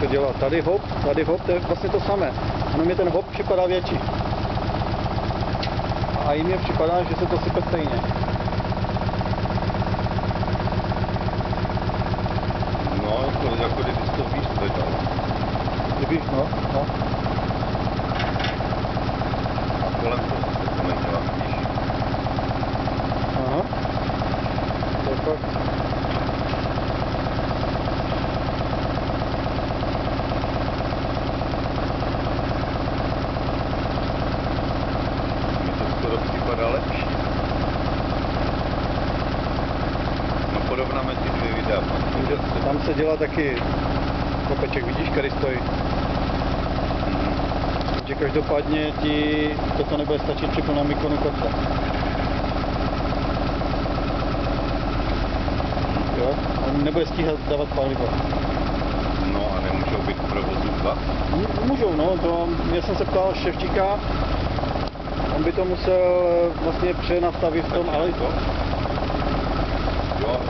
to dělat. Tady hop, to je vlastně to samé. Jenom mi ten hop připadá větší. A jim připadá, že se to sype stejně. No, jako když to víš, to je tam. Ty víš, no. A kolem toho se komentila spíš. Aha. To je fakt. Mi to skoro připadá lepší. No porovnáme ty dvě videa. Tam se dělá taky kopeček, vidíš, který stojí. Že každopádně ti toto nebude stačit při plném výkonu kotle. Jo? On nebude stíhat dávat palivo. No a nemůžou být v provozu dva? Můžou, no, to já jsem se ptal ševčíka, on by to musel vlastně přenastavit v tom, ale to? Jo,